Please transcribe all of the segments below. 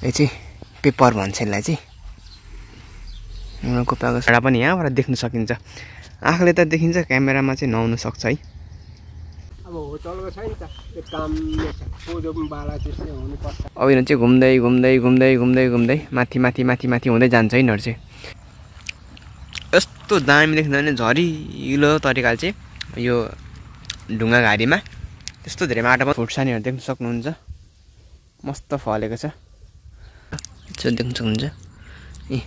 यो चाहिँ पेपर भन्छ यसलाई चाहिँ। कोपाको छडा पनि यहाँबाट देख्न सकिन्छ। आँखाले त देखिन्छ, क्यामेरामा चाहिँ नआउन सक्छ है। अब होटलको छैन त त्यो काम कोदो बाला त्यस्तै हुनुपर्छ। अब यिनीहरू चाहिँ घुम्दै घुम्दै घुम्दै घुम्दै घुम्दै माथि माथि माथि माथि हुँदै जान्छ यिनीहरू चाहिँ। यस्तो दामी देख्न भने झरिलो तरिकाले चाहिँ यो ढुङ्गा घारीमा त्यस्तो धेरै माटोमा फुर्सानीहरू देख्न सक्नुहुन्छ। मस्त फलेको छ, देख्न सक्नुहुन्छ। ए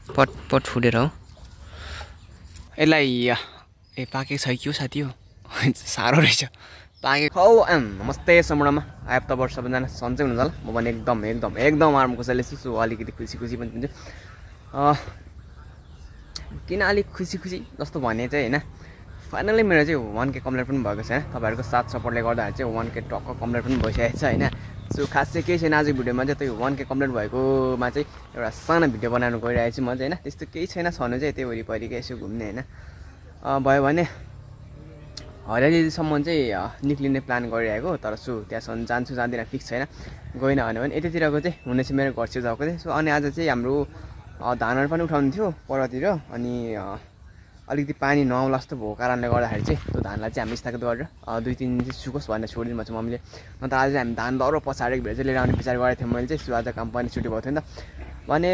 पट पट फुटेर हो यसलाई। ए पाकेको छ कि हो साथी हो, साह्रो रहेछ पाकेको। हौ नमस्ते सम्पूर्णमा आयप्त वर्ष सबैजना सन्चै हुनुहुन्छ होला। म पनि एकदम एकदम एकदम आराम कसैले छु, अलिकति खुसी खुसी पनि हुन्छु। किन अलिक खुसी खुसी जस्तो भने चाहिँ होइन, फाइनली मेरो चाहिँ 1K कम्प्लिट पनि भएको छ होइन। तपाईँहरूको साथ सपोर्टले गर्दाखेरि चाहिँ 1K टक्क कम्प्लिट पनि भइसकेको छ होइन। सो खास चाहिँ केही छैन आजको भिडियोमा चाहिँ, त्यो 1K कम्प्लिट भएकोमा चाहिँ एउटा सानो भिडियो बनाउनु गइरहेको छु म चाहिँ होइन। त्यस्तो केही छैन छनु चाहिँ, त्यो वरिपरिकै यसो घुम्ने होइन। भयो भने हरियालीसम्म चाहिँ निक्लिने प्लान गरिरहेको, तर सो त्यहाँसम्म जान्छु जाँदिनँ फिक्स छैन। गएन भने पनि यतैतिरको चाहिँ हुने चाहिँ मेरो घर छेउछाउको चाहिँ। सो अनि आज चाहिँ हाम्रो धानहरू पनि उठाउनु थियो परतिर, अनि अलिकति पानी नआउला जस्तो भएको कारणले गर्दाखेरि चाहिँ त्यो धानलाई चाहिँ हामी स्थगित गरेर 2-3 दिन चाहिँ सुकोस् भनेर छोडिदिनु भएको छ मम्मीले। अन्त आज चाहिँ हामी धान दह्रो पछाडिको भेट चाहिँ लिएर आउने विचार गरेको थियौँ मैले चाहिँ। सो आज काम पनि छुट्टी भएको थियो नि त, भने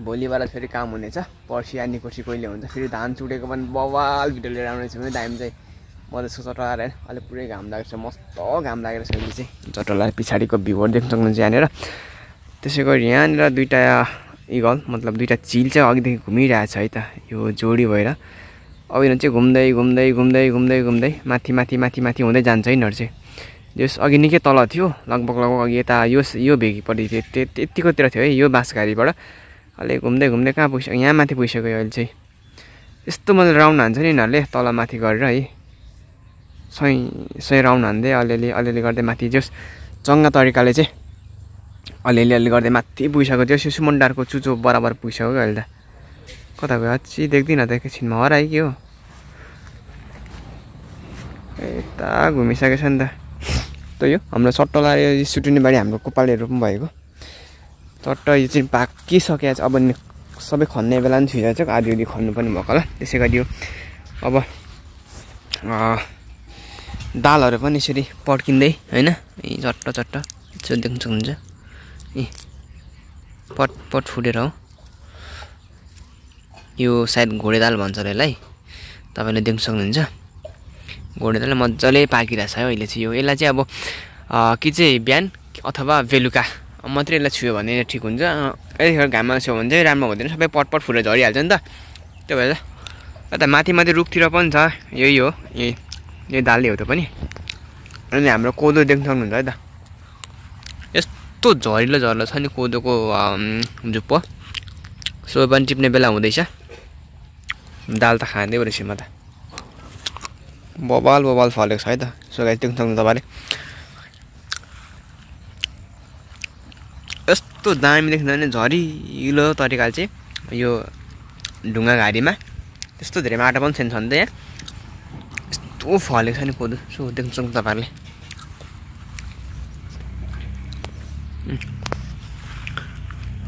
भोलिबाट फेरि काम हुनेछ, पर्सि या निकोर्सि कहिले हुन्छ। फेरि धान चुटेको पनि बवाल भिडियो लिएर आउने छु भने दाइम चाहिँ मधेसको चटलाएर होइन। अहिले पुरै घाम लागेको छ, मस्त घाम लागेर छ अहिले चाहिँ। चटलाएर पछाडिको भ्यूहरू देख्न सक्नुहुन्छ यहाँनिर। त्यसै गरी यहाँनिर दुईवटा इगल मतलब दुईवटा चिल चाहिँ अघिदेखि घुमिरहेको छ है त, यो जोडी भएर। अब यिनीहरू चाहिँ घुम्दै घुम्दै घुम्दै घुम्दै घुम्दै माथि माथि माथि माथि हुँदै जान्छ यिनीहरू चाहिँ। जस अघि निकै तल थियो, लगभग अघि यता यो भेगीपट्टि थियो, त्यतिकोतिर थियो है यो बाँसघारीबाट। अहिले घुम्दै घुम्दै कहाँ पुगिसक्यो, यहाँ माथि पुगिसक्यो अहिले चाहिँ। यस्तो मजाले राउन्ड हान्छ नि यिनीहरूले तल माथि गरेर है, सही राउन्ड हान्दै अलिअलि गर्दै माथि जस चङ्गा तरिकाले चाहिँ अलिअलि गर्दै माथि पुगिसक्यो। त्यो सुमन्डारको चुचो बराबर पुगिसक्यो क्या अहिले त। कता गयो अझै देख्दिनँ त, एकैछिनमा हरायो कि हो। यता घुमिसकेको छ नि त। त यो हाम्रो सट्टला सुटुनी बारी हाम्रो कोपालेहरू पनि भएको चट्ट यो चाहिँ पाकिसकेको छ। अब सबै खन्ने बेला पनि छिटो छ, आधी खन्नु पनि भएको होला। त्यसै गरी यो अब दालहरू पनि यसरी पड्किँदै होइन, चट्ट चट्ट यसो देख्न सक्नुहुन्छ। ए पट पट फुटेर हो, यो सायद घोडे दाल भन्छ र यसलाई, तपाईँले देख्न सक्नुहुन्छ। घोडे दाल मजाले पाकिरहेछ है अहिले चाहिँ। यो यसलाई चाहिँ अब कि चाहिँ बिहान अथवा बेलुका मात्रै यसलाई छुयो भने ठिक हुन्छ। यतिखेर घाममा छ्यो भने चाहिँ राम्रो हुँदैन, सबै पटपट फुटेर झरिहाल्छ नि त। त्यो भएर यता माथि माथि रुखतिर पनि छ, यही हो यही दालै हो त्यो पनि। अनि हाम्रो कोदो देख्न सक्नुहुन्छ है त, यस्तो झरिलो झरिलो छ नि कोदोको जुप्पो। सो पनि टिप्ने बेला हुँदैछ, दाल त खाँदै रहेछ म त। बबाल बबाल फलेको छ है त। सो गाइस देख्न सक्नुहुन्छ तपाईँले, यस्तो दामी देख्न भने झरिलो तरिकाले चाहिँ यो ढुङ्गा घारीमा त्यस्तो धेरै माटो पनि छैन त यहाँ, यस्तो फलेको छ नि कोदो। सो देख्न सक्नुहुन्छ तपाईँहरूले।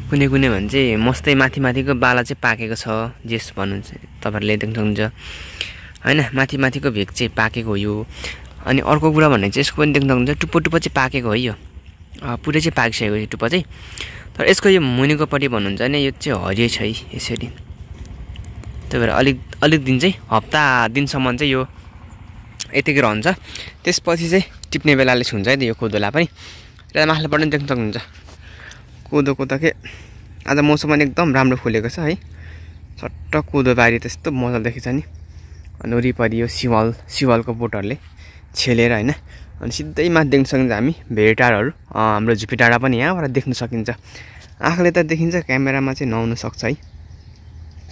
कुनै कुनै भने चाहिँ मस्तै माथि माथिको बाला चाहिँ पाकेको छ, जेस भन्नुहुन्छ तपाईँहरूले देख्न सक्नुहुन्छ होइन। माथि माथिको भेग चाहिँ पाकेको हो यो। अनि अर्को कुरा भने चाहिँ यसको पनि देख्न सक्नुहुन्छ टुप्पो टुप्पो चाहिँ पाकेको है, यो पुरै चाहिँ पाकिसकेको यो टुप्पो चाहिँ। तर यसको यो मुनिकोपट्टि भन्नुहुन्छ भने यो चाहिँ हरियो छ है यसरी। त्यही भएर अलिक दिन चाहिँ हप्ता दिनसम्म चाहिँ यो यतिकै रहन्छ। त्यसपछि चाहिँ टिप्ने बेलाले छुन्छ है त यो कोदोलाई पनि। यसलाई माथिल्लोबाट पनि देख्न सक्नुहुन्छ कोदोको त के आज मौसम पनि एकदम राम्रो फुलेको छ है। सट्ट कोदो बारी त्यस्तो मजाले देखेछ नि। अनि वरिपरि यो सिवालको बोटहरूले छेलेर होइन। अनि सिधै माथि देख्न सक्नुहुन्छ हामी भेटारहरू, हाम्रो झुपी डाँडा पनि यहाँबाट देख्न सकिन्छ। आँखाले त देखिन्छ, क्यामेरामा चाहिँ नआउन सक्छ है।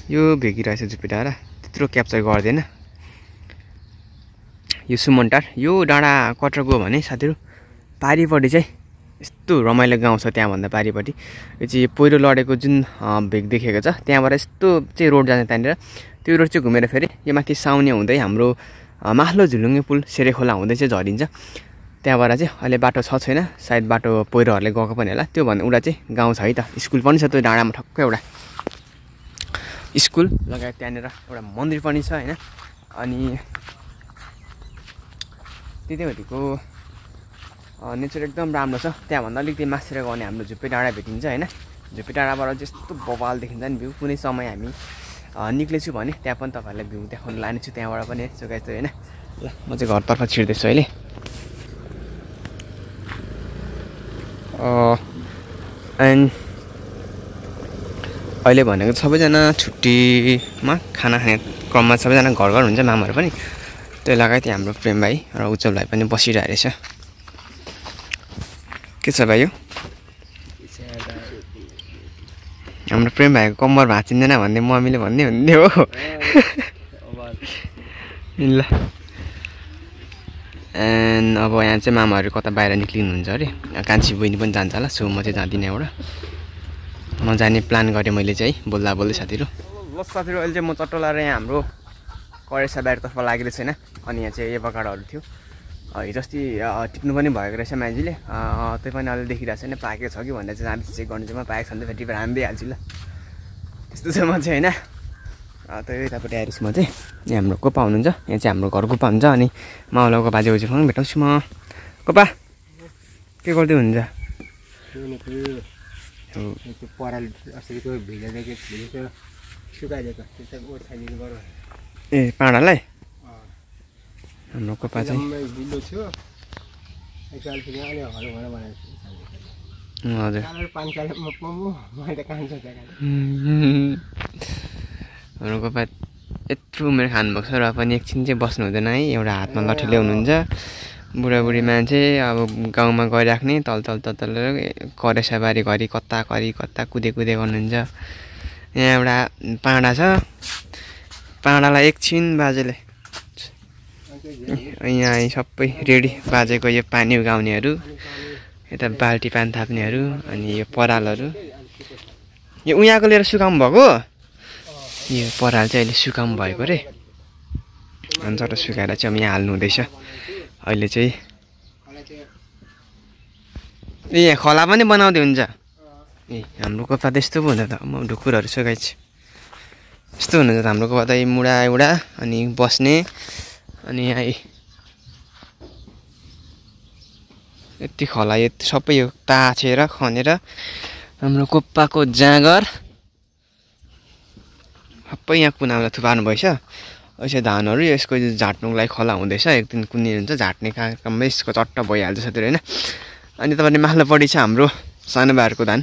यो भेगिरहेछ झुपी डाँडा, त्यत्रो क्याप्चर गर्दैन। यो सुमन्टार, यो डाँडा कटर गयो भने साथीहरू पारिपट्टि चाहिँ यस्तो रमाइलो गाउँ छ, त्यहाँभन्दा पारिपट्टि यो चाहिँ पहिरो लडेको जुन भेग देखेको छ त्यहाँबाट यस्तो चाहिँ रोड जान्छ त्यहाँनिर। त्यो रोड चाहिँ घुमेर फेरि यो माथि साउने हुँदै हाम्रो माहलो झुलुङ्गे पुल सेरे खोला हुँदै चाहिँ झरिन्छ। त्यहाँबाट चाहिँ अहिले बाटो छ छैन सायद बाटो पहिरोहरूले गएको पनि होला त्यो भन्दा उता चाहिँ गाउँ छ है त स्कुल पनि छ त्यो डाँडामा ठक्कै एउटा स्कुल लगायत त्यहाँनिर एउटा मन्दिर पनि छ होइन अनि त्यतिभरिको नेचर एकदम राम्रो छ त्यहाँभन्दा अलिकति मासेर गयो भने हाम्रो झुप्पे डाँडा भेटिन्छ होइन झुप्पे डाँडाबाट जस्तो बवाल देखिन्छ नि भ्यू कुनै समय हामी निक्लेछु भने त्यहाँ पनि तपाईँहरूलाई भ्यू देखाउनु लानेछु त्यहाँबाट पनि यसो गाइस होइन ल म चाहिँ घरतर्फ छिर्दैछु अहिले एन्ड अहिले भनेको सबैजना छुट्टीमा खाना खाने क्रममा सबैजना घर घर हुन्छ मामाहरू पनि त्यो लगायत हाम्रो प्रेम भाइ र उज्जवल भाइ पनि बसिरहेको रहेछ के छ भाइ यो हाम्रो प्रेम भाइको कम्मर भाँचिँदैन भन्ने मम्मीले भन्ने हुन्थ्यो हो ल एन्ड अब यहाँ चाहिँ मामाहरू कता बाहिर निक्लिनुहुन्छ अरे कान्छी बहिनी पनि जान्छ होला सो म चाहिँ जाँदिनँ एउटा नजाने प्लान गरेँ मैले चाहिँ बोल्दा बोल्दै साथीहरू ल साथीहरू अहिले चाहिँ म चट्टो लाएर यहाँ हाम्रो करेसा बाहिरतर्फ लागेको छैन अनि यहाँ चाहिँ एभोकाडोहरू थियो हिजो अस्ति टिप्नु पनि भएको रहेछ मान्छेले त्यो पनि अहिले देखिरहेको छैन पाकेको छ कि भनेर चाहिँ हामी चेक गर्नु चाहिँ म पाएको छ भने चाहिँ टिपेर हामी दिइहाल्छु ल त्यस्तो चाहिँ म चाहिँ होइन त्यो यतापट्टि आइरहेछु म चाहिँ यहाँ हाम्रो कोपा हुनुहुन्छ यहाँ चाहिँ हाम्रो घर कोपा हुन्छ अनि माउलाको बाजे बोजूसँग भेटाउँछु म कोपा के गर्दै हुनुहुन्छ ए पाडालाई हाम्रो कोपा चाहिँ हजुर हाम्रो कोपा यत्रो उमेर खानुभएको छ र पनि एकछिन चाहिँ बस्नु हुँदैन है एउटा हातमा लट्ठी ल्याउनुहुन्छ बुढाबुढी मान्छे अब गाउँमा गइराख्ने तल करेसाबारी घरि कता कुदे गर्नुहुन्छ यहाँ एउटा पाडा छ पाडालाई एकछिन बाजेले यहाँ सबै रेडी बाजेको यो पानी उगाउनेहरू यता बाल्टी पानी थाप्नेहरू अनि यो परालहरू यो उहाँको लिएर सुकाउनु भएको यो पराल चाहिँ अहिले सुकाउनु भएको रे अनि चट्ट सुकाएर चाहिँ अब यहाँ हाल्नु हुँदैछ अहिले चाहिँ ए यहाँ खला पनि बनाउँदै हुन्छ ए हाम्रो कोपा त्यस्तो पो हुन्छ त म ढुकुरहरू सुकाइछु यस्तो हुनुहुन्छ त हाम्रो कोपा त मुढा एउटा अनि बस्ने अनि यहाँ यति खला यति सबै यो ताछेर खनेर हाम्रो कोपाको जाँगर सबै यहाँ कुनामा थुपार्नु भएछ यसो धानहरू यसको झाट्नुको लागि खला हुँदैछ एक दिन कुनै हुन्छ झाट्ने काममै यसको चट्ट भइहाल्छ साथीहरू होइन अनि तपाईँले माथिल्लोपट्टि छ हाम्रो सानो भाइहरूको धान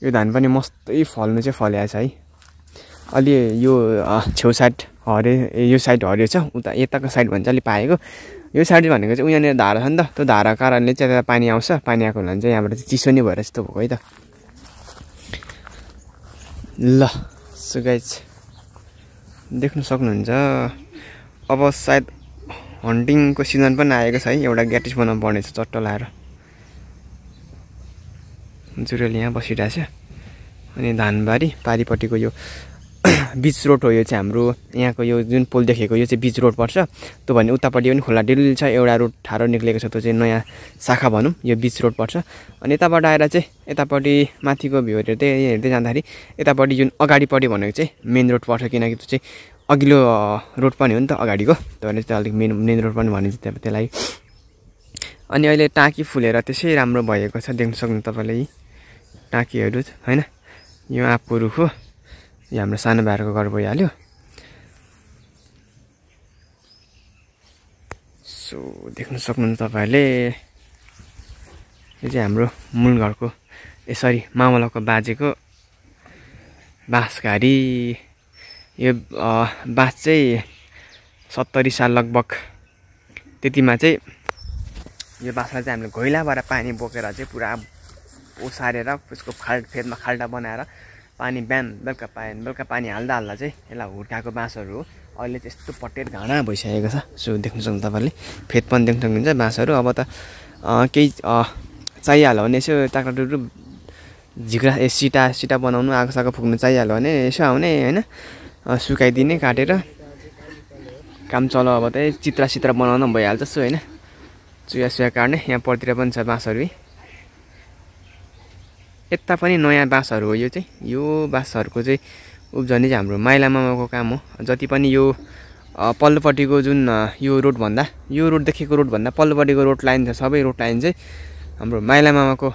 यो धान पनि मस्तै फल्नु चाहिँ फल्याएको छ है अलि यो छेउ साइड हरियो यो साइड हरियो छ उता यताको साइड भन्छ अलि पाएको यो साइड भनेको चाहिँ यहाँनिर धारा छ नि त त्यो धाराको कारणले चाहिँ त्यता पानी आउँछ पानी आएको हुनाले चाहिँ यहाँबाट चाहिँ चिसो नै भएर यस्तो भएको है त ल सो गाइज देख्न सक्नुहुन्छ अब सायद हन्टिङको सिजन पनि आएको छ है एउटा ग्याटिस बनाउनु पर्नेछ चट्ट लाएर जुरेली यहाँ बसिरहेछ अनि धानबारी पारिपट्टिको यो बिच रोड हो यो चाहिँ हाम्रो यहाँको यो जुन पोल देखेको यो चाहिँ बिच रोड पर्छ त्यो भने उतापट्टि पनि खोला डिल छ एउटा रोड ठाडो निक्लेको छ त्यो चाहिँ नयाँ शाखा भनौँ यो बिच रोड पर्छ अनि यताबाट आएर चाहिँ यतापट्टि माथिको भ्यू हेर्दै जाँदाखेरि यतापट्टि जुन अगाडिपट्टि भनेको चाहिँ मेन रोड पर्छ किनकि त्यो चाहिँ अघिल्लो रोड पनि हो नि त अगाडिको त्यो भने चाहिँ अलिक मेन रोड पनि भनिन्छ त्यसलाई अनि अहिले टाँकी फुलेर त्यसै राम्रो भएको छ देख्न सक्नु तपाईँले टाँकीहरू होइन यो आँपको रुख हो यो हाम्रो सानो भाइहरूको घर भइहाल्यो सो देख्न सक्नुहुन्छ तपाईँहरूले यो चाहिँ हाम्रो मूल घरको यसरी मामलाको बाजेको बाँसघारी यो बाँस चाहिँ 70 साल लगभग त्यतिमा चाहिँ यो बाँसलाई चाहिँ हामीले घोइलाबाट पानी बोकेर चाहिँ पुरा ओसारेर उसको फेदमा खाल्डा बनाएर पानी बिहान बेलुका पानी हाल्दा चाहिँ यसलाई हुर्काएको बाँसहरू हो अहिले त्यस्तो पटेट घाँडा भइसकेको छ सो देख्नु सक्नु तपाईँले फेद पनि देख्नु सक्नुहुन्छ बाँसहरू अब त केही चाहिहाल्यो भने यसो टाक्राटुरु झिक्रा सिटा बनाउनु आगोसागो फुक्नु चाहिहाल्यो भने यसो आउने होइन सुकाइदिने काटेर काम चलो अब चाहिँ चित्र बनाउन भइहाल्छ सो होइन चुया सुया काट्ने। यहाँ परतिर पनि छ बाँसहरू। यता पनि नयाँ बाँसहरू हो। यो चाहिँ यो बाँसहरूको चाहिँ उब्जनी चाहिँ हाम्रो माइला मामाको काम हो। जति पनि यो पल्लोपट्टिको जुन यो रोडभन्दा यो रोडदेखिको रोडभन्दा पल्लोपट्टिको रोड लाइन छ सबै रोड लाइन चाहिँ हाम्रो माइला मामाको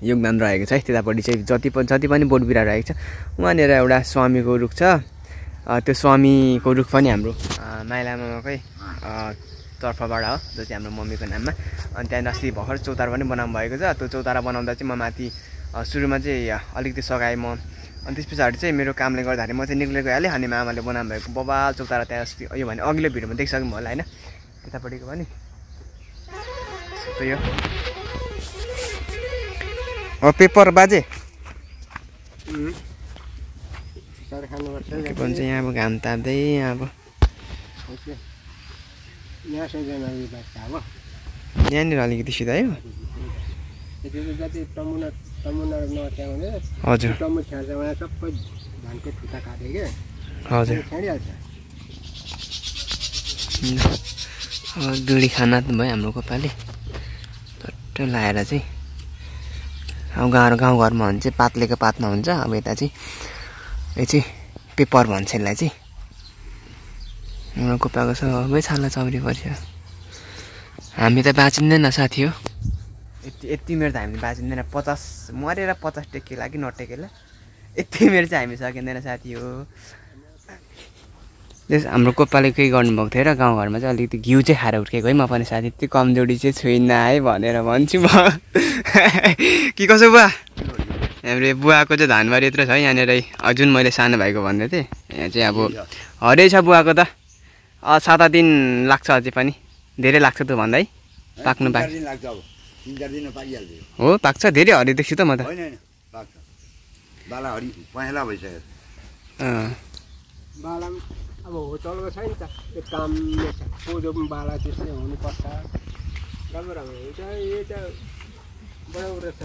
योगदान रहेको छ है। त्यतापट्टि चाहिँ जति पनि बोट बिरुवा रहेको छ। वहाँनिर एउटा स्वामीको रुख छ। त्यो स्वामीको रुख पनि हाम्रो माइला मामाकै तर्फबाट हो, जो चाहिँ हाम्रो मम्मीको नाममा। अनि त्यहाँदेखि अस्ति भर्खर चौतारा पनि बनाउनु भएको छ। त्यो चौतारा बनाउँदा चाहिँ म माथि सुरुमा चाहिँ अलिकति सघाएँ म। अनि त्यस पछाडि चाहिँ मेरो कामले गर्दाखेरि म चाहिँ निक्लेर गइहालेँ। अनि मामाले बनाउनु भएको बबाल चौतारा त्यहाँ अस्ति यो भने अघिल्लो भिडियोमा देखिसक्नु होला होइन, यतापट्टिको पनि यो हो पेपर बाजे के भन्छ यहाँ अब घाम ताप्दै अब यहाँनिर अलिकति सिधायो। हजुर हजुर दुडी खाना त भयो हाम्रो कोपाले टट्ट लाएर चाहिँ। अब गाउँघरमा भने चाहिँ पातलेको पातमा हुन्छ। अब यता चाहिँ यो चाहिँ पेपर भन्छ यसलाई चाहिँ। हाम्रो कोपाको सबै छाला चौरी पर्छ। हामी त बाँचिँदैन साथी हो। यति मेरो त हामीले बाँचिँदैन। 50 मरेर 50 टेकेला कि नटेकेला यति मेरो चाहिँ हामी सकिँदैन साथी हो। त्यस हाम्रो कोपाले केही गर्नुभएको थियो र गाउँघरमा चाहिँ अलिकति घिउ चाहिँ खाएर हुर्केको है। म पनि साथी त्यति कमजोरी चाहिँ छुइनँ है भनेर भन्छु म। कि कसो बुवा? हाम्रो बुवाको चाहिँ धानबारी यत्रो छ यहाँनिर। जुन मैले सानो भाइको भन्दै थिएँ यहाँ चाहिँ अब हरै छ बुवाको त। 7 दिन लाग्छ अझै पनि, धेरै लाग्छ त भन्दा है पाक्नु बाँकी हो। पाक्छ धेरै हरियो देख्छु त म त। अब हो चल्को छ नि त त्यो काम कोदो पनि बाला त्यस्तै हुनुपर्छ। राम्रो राम्रो हुन्छ यो चाहिँ बराबर छ।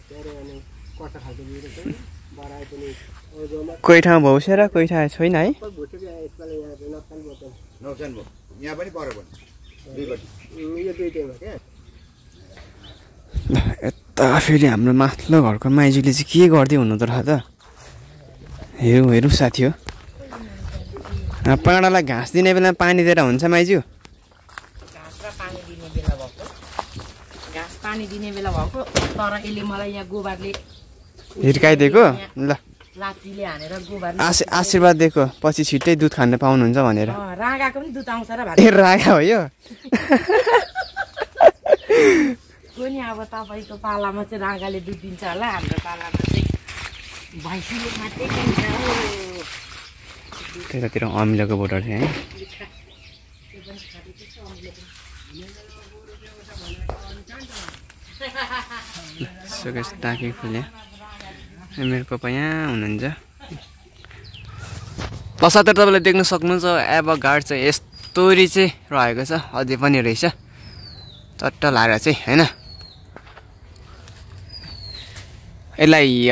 के अरे अनि कस्तो खालको बिउ रहेछ बराए पनि कोही ठाउँ भौसेर कोही ठाउँ छैन है। यहाँ पनि पऱ्यो यो दुईटैमा क्या। यता फेरि हाम्रो माथिल्लो घरको माइजूले चाहिँ के गर्दै हुनु त रहेछ त। हेरौँ हेरौँ साथी हो। पाडालाई घाँस दिने बेलामा पानी दिएर हुन्छ माइजू? घाँस र पानी दिने बेला भएको, घाँस पानी दिने बेला भएको। तर यसले मलाई यहाँ गोबरले हिर्काइदिएको। ल लात्तीले हानेर गोबरले आशीर्वाद दिएको पछि छिट्टै दुध खान पाउनुहुन्छ भनेर। रागाको पनि दुध आउँछ र ए रागा हो यो। कोनी अब तपाईँको पालामा चाहिँ रागाले दुध दिन्छ होला। हाम्रो पालामा चाहिँ भैँसीले मात्रै दिन्छ हो। त्यतातिर अमिलोको बोटर छ है। सुकेश टाँकी फुल्यो। मेरो कोपा यहाँ हुनुहुन्छ। साथै तपाईँले देख्न सक्नुहुन्छ एभोगार्ड चाहिँ यस्तोरी चाहिँ रहेको छ अझै पनि रहेछ चट्ट लाएर चाहिँ होइन। यसलाई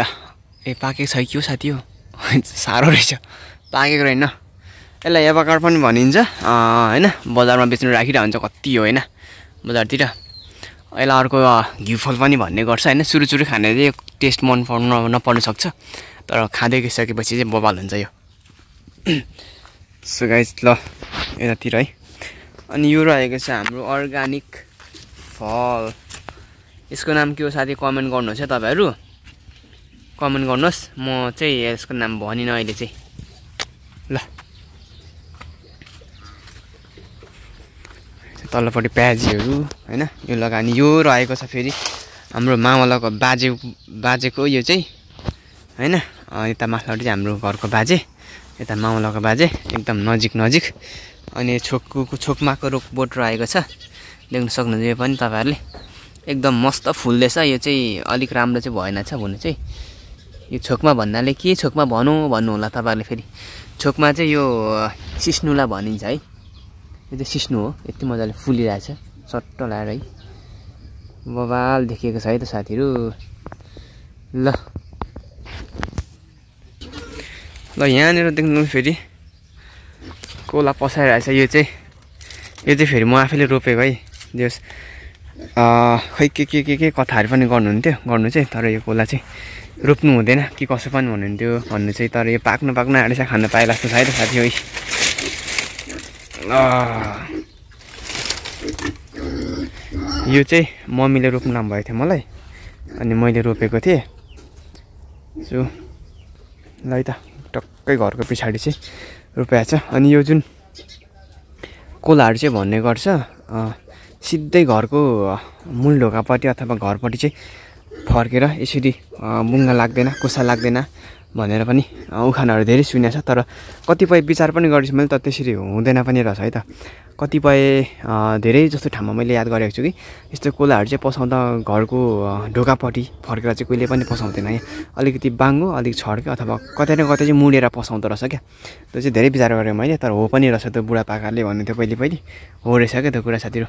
ए पाकेको छ कि हो साथी हो? साह्रो रहेछ पाकेको रहेन। यसलाई एभोगार्ड पनि भनिन्छ होइन। बजारमा बेच्नु राखिरहेको हुन्छ कति हो होइन बजारतिर। यसलाई अर्को घिउफल पनि भन्ने गर्छ होइन। सुरु खाने चाहिँ टेस्ट मन पर्नु नपर्नु सक्छ, तर खाँदै गइसकेपछि चाहिँ बबाल हुन्छ यो। सो गाइस ल यतातिर है। अनि यो रहेको छ हाम्रो अर्ग्यानिक फल। यसको नाम के हो साथी कमेन्ट गर्नुहोस् है तपाईँहरू, कमेन्ट गर्नुहोस्। म चाहिँ यसको नाम भनिनँ अहिले चाहिँ ल। तल्लोपट्टि प्याजीहरू होइन यो लगानी। यो रहेको छ फेरि हाम्रो मामलाको बाजेको यो चाहिँ होइन। यता माथिल्लोपट्टि चाहिँ हाम्रो घरको बाजे, यता मामलाको बाजे एकदम नजिक। अनि छोकमाको रुख बोट रहेको छ देख्न सक्नुहुन्छ। यो पनि तपाईँहरूले एकदम मस्त फुल्दैछ। यो चाहिँ अलिक राम्रो चाहिँ भएन छ भन्नु चाहिँ। यो छोकमा भन्नाले के छोकमा भन्नु होला तपाईँहरूले। फेरि छोकमा चाहिँ यो सिस्नुलाई भनिन्छ है। यो चाहिँ सिस्नु हो। यति मजाले फुलिरहेछ चट्ट लाएर है। बबाल देखिएको छ है त साथीहरू। ल यहाँनिर देख्नु फेरि कोला पसाइरहेछ। यो चाहिँ यो चाहिँ फेरि म आफैले रोपेको है जस खै के कथाहरू पनि गर्नुहुन्थ्यो गर्नु चाहिँ तर यो कोला चाहिँ रोप्नु हुँदैन कि कसो पनि भन्नुहुन्थ्यो भन्नु चाहिँ तर यो पाक्नु आँटेछ खान पाए जस्तो छ है त साथी है यो चाहिँ मम्मीले रोप्नु लानुभएको थियो मलाई अनि मैले रोपेको थिएँ सो ल है त टक्कै घरको पछाडि चाहिँ रोपेको छ अनि यो जुन कोलाहरू चाहिँ भन्ने गर्छ सिधै घरको मूल ढोकापट्टि अथवा घरपट्टि चाहिँ फर्केर यसरी बुङ्गा लाग्दैन कोसा लाग्दैन भनेर पनि उखानहरू धेरै सुनेको छ तर कतिपय विचार पनि गर्छु मैले त त्यसरी हुँदैन पनि रहेछ है त कतिपय धेरै जस्तो ठाउँमा मैले याद गरेको छु कि यस्तो कोलाहरू चाहिँ पसाउँदा घरको ढोकापट्टि फर्केर चाहिँ कहिले पनि पसाउँदैन क्या अलिकति बाङ्गो अलिक छड्क्यो अथवा कतै न कतै चाहिँ मुडेर पसाउँदो रहेछ क्या त्यो चाहिँ धेरै विचार गरेँ मैले तर हो पनि रहेछ त्यो बुढापाकाले भन्नुहुन्थ्यो पहिले हो रहेछ क्या त्यो कुरा साथीहरू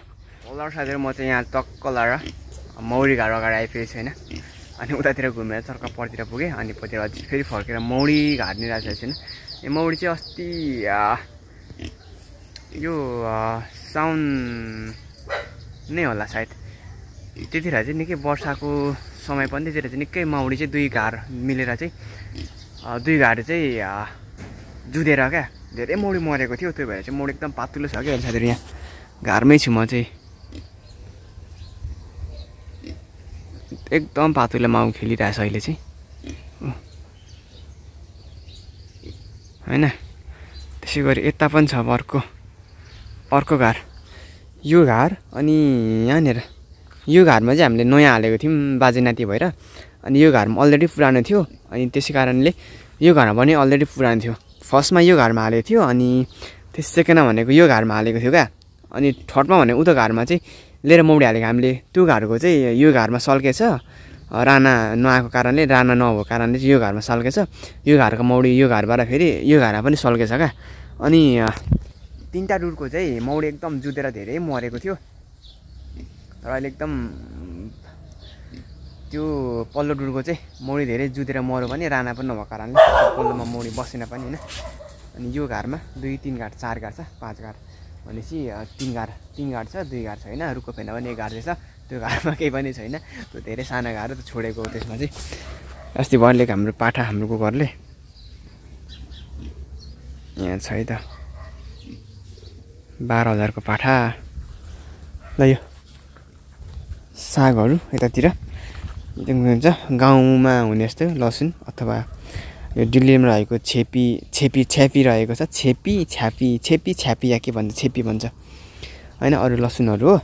होला साथीहरू म चाहिँ यहाँ टक्क लाएर मौरी घाट अगाडि आइपुगेको छु होइन अनि उतातिर घुमेर चर्कापट्टितिर पुगेँ अनि पछि अझै फेरि फर्केर मौरी घाट्ने रहेको छैन यो मौरी चाहिँ अस्ति यो साउन नै होला सायद त्यतिखेर चाहिँ निकै वर्षाको समय पनि त्यतिखेर चाहिँ निकै मौरी चाहिँ दुई घार मिलेर चाहिँ दुई घार चाहिँ जुधेर क्या धेरै मौरी मरेको थियो त्यो भएर चाहिँ मौरी एकदम पातुलो छ क्या साथीहरू यहाँ घरमै छु म चाहिँ एकदम पातुलो माउ खेलिरहेछ अहिले चाहिँ होइन त्यसै गरी यता पनि छ अर्को घार यो घार अनि यहाँनिर यो घरमा चाहिँ हामीले नयाँ हालेको थियौँ बाजे नाति भएर अनि यो घरमा अलरेडी पुरानो थियो अनि त्यसै कारणले यो घरमा पनि अलरेडी पुरानो थियो फर्स्टमा यो घरमा हालेको थियो अनि त्यस सेकेन्डमा भनेको यो घरमा हालेको थियो क्या अनि थर्डमा भने उता घरमा चाहिँ लिएर मौरी हालेको हामीले त्यो घरको चाहिँ यो घरमा सल्केछ राना नआएको कारणले राना नभएको कारणले चाहिँ यो घरमा सल्केछ यो घरको मौरी यो घरबाट फेरि यो घरमा पनि सल्केछ क्या अनि तिनवटा रुटको चाहिँ मौरी एकदम जुधेर धेरै मरेको थियो र अहिले एकदम त्यो पल्लो डुरको चाहिँ मौरी धेरै जुधेर मऱ्यो भने राना पनि नभएको कारणले पल्लोमा मौरी बसेन पनि होइन अनि यो घरमा 2 3 घाट 4 घाट छ 5 घाट भनेपछि 3 घाट छ 2 घाट छैन रुखको फेना पनि 1 घाट रहेछ त्यो घरमा केही पनि छैन त्यो धेरै सानो घाट त छोडेको त्यसमा चाहिँ अस्ति भर्लेको हाम्रो पाठा हाम्रो घरले यहाँ छ है त 12,000 को पाठा ल यो सागहरू यतातिर हुन्छ गाउँमा हुने जस्तो लसुन अथवा यो दिल्लीमा रहेको छेपी रहेको छ छेपी या के भन्छ छेपी भन्छ होइन अरू लसुनहरू हो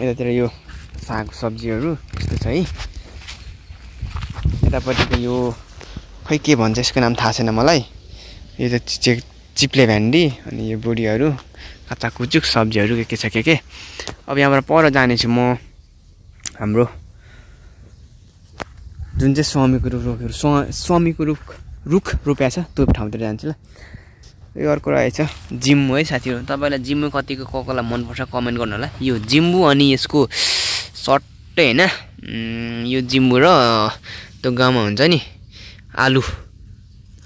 यतातिर यो साग सब्जीहरू यस्तो छ है यतापट्टिको यो खै के भन्छ यसको नाम थाहा छैन मलाई यो त चिप्ले भेन्डी अनि यो बोडीहरू कच्चा कुचुक सब्जीहरू के छ के अब यहाँबाट पर जानेछु म हाम्रो जुन चाहिँ स्वामीको रुख रोप्या छ त्यो ठाउँतिर जान्छु ल यो अर्को रहेछ जिम्बु है साथीहरू तपाईँलाई जिम्बु कतिको कसलाई मनपर्छ कमेन्ट गर्नु होला यो जिम्बु अनि यसको सट्टै होइन यो जिम्बु र त्यो गाउँमा हुन्छ नि आलु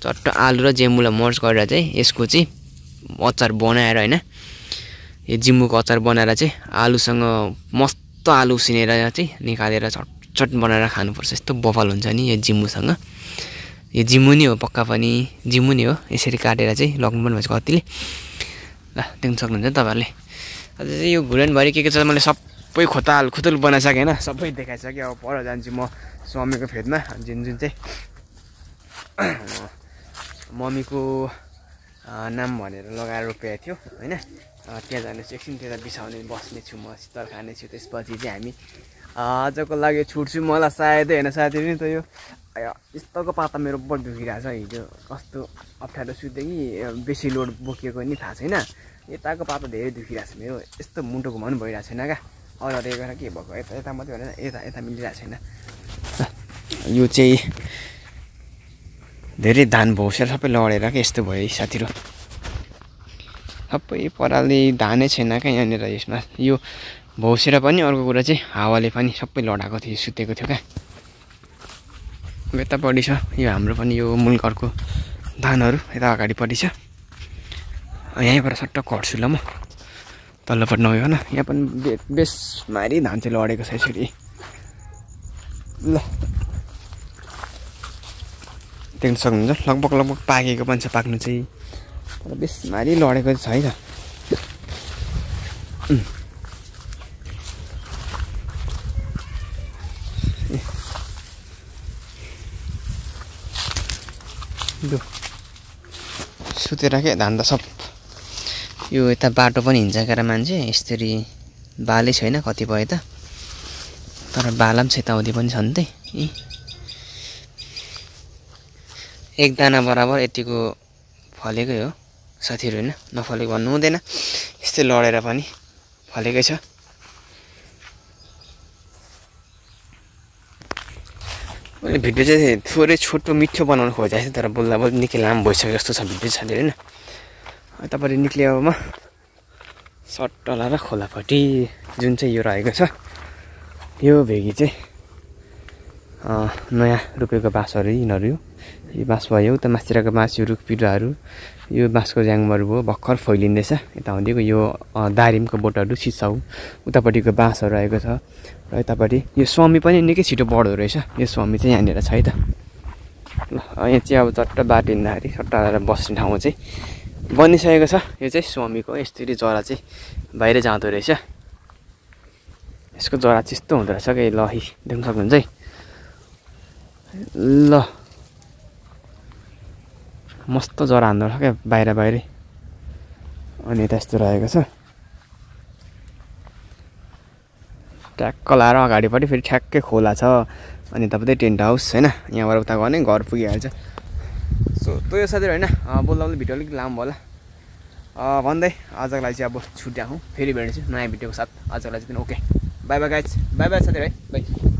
चट्ट आलु र जिम्बुलाई मर्ज गरेर चाहिँ यसको चाहिँ अचार बनाएर होइन यो जिम्बुको अचार बनाएर चाहिँ आलुसँग मस्त आलु उसिनेर चाहिँ निकालेर चट बनाएर खानुपर्छ यस्तो बफल हुन्छ नि यो जिम्बुसँग यो जिम्बु नै हो पक्का पनि जिम्बु नै हो यसरी काटेर चाहिँ लग्नु पनि भन्छ कतिले ल देख्न सक्नुहुन्छ तपाईँहरूले अझै चाहिँ यो घुरेनभरि के छ मैले सबै खुतल बनाइसकेँ होइन सबै देखाइसकेँ अब पर जान्छु म स्वामीको फेदमा जुन चाहिँ मम्मीको नाम भनेर लगाएर रोपेको थियो होइन त्यहाँ जानेछु एकछिन त्यता बिसाउने बस्ने छु म शीतल खानेछु त्यसपछि चाहिँ हामी आजको लागि छुट्छु मलाई सायदै होइन साथीहरू नि त यो यस्तोको पाता मेरो बड दुखिरहेको छ हिजो कस्तो अप्ठ्यारो सुत्यो कि बेसी लोड बोकिएको नि थाहा छैन यताको पाता धेरै दुखिरहेको छ मेरो यस्तो मुन्टो घुमाउनु भइरहेको छैन क्या अरू गएर के भएको यता मात्रै भनेर यता मिलिरहेको छैन यो चाहिँ धेरै धान भौसेर सबै लडेर क्या यस्तो भयो साथीहरू सबै परालले धानै छैन क्या यहाँनिर यसमा यो भौसेर पनि अर्को कुरा चाहिँ हावाले पनि सबै लडाएको थियो सुतेको थियो क्या यतापट्टि छ यो हाम्रो पनि यो मूलघरको धानहरू यता अगाडिपट्टि छ यहीँबाट सट्ट कट्छु ल म तल्लोपट्टि नगयो न यहाँ पनि बेसमारी धान चाहिँ लडेको छ यसरी ल देख्न सक्नुहुन्छ लगभग पाकेको पनि छ पाक्नु चाहिँ तर बेसमारी लडेको चाहिँ छ है त सुतेर के धान त सब यो यता बाटो पनि हिँड्छ गएर मान्छे यसरी बालै छैन कतिपय त तर बाला पनि छेताउँदी पनि छन् त एक दाना बराबर यतिको फलेकै हो साथीहरू होइन नफलेको भन्नु हुँदैन यस्तै लडेर पनि फलेकै छ मैले भिडियो चाहिँ थोरै छोटो मिठो बनाउनु खोजेको थिएँ तर बोल्दा बोल्दा निकै लामो भइसक्यो जस्तो छ भिडियो साथीहरू होइन तपाईँले निक्लियो अब म सट्टला र खोलापट्टि जुन चाहिँ यो रहेको छ यो भेगी चाहिँ नयाँ रोपेको बाँसहरू यिनीहरू यो बाँस भयो उता मास्तिरको बाँस यो रुख बिरुवाहरू यो बाँसको ज्याङहरू भयो भर्खर फैलिँदैछ यताउतिको यो दारिमको बोटहरू सिसाउ उतापट्टिको बाँसहरू आएको छ र यतापट्टि यो स्वामी पनि निकै छिटो बढ्दो रहेछ यो स्वामी चाहिँ यहाँनिर छ है त ल यहाँ चाहिँ अब चट्ट बाटो हिँड्दाखेरि सट्ट आएर बस्ने ठाउँ चाहिँ बनिसकेको छ यो चाहिँ स्वामीको यसरी जरा चाहिँ बाहिर जाँदो रहेछ यसको जरा चाहिँ यस्तो हुँदो रहेछ कि ल देख्न सक्नुहुन्छ है ल मस्त जरा हान्दो रहेछ क्या बाहिरै अनि यता यस्तो रहेको छ ट्याक्क लाएर अगाडिपट्टि फेरि ठ्याक्कै खोला छ अनि यतापट्टि टेन्ट हाउस होइन यहाँबाट उता गयो भने घर पुगिहाल्छ सो त्यो यो साथीहरू होइन बोल्दा भिडियो अलिक लामो होला भन्दै आजको लागि चाहिँ अब छुट्याउँ फेरि भेट्छु नयाँ भिडियोको साथ आजको लागि चाहिँ okay by by guys by by साथीहरू है बाई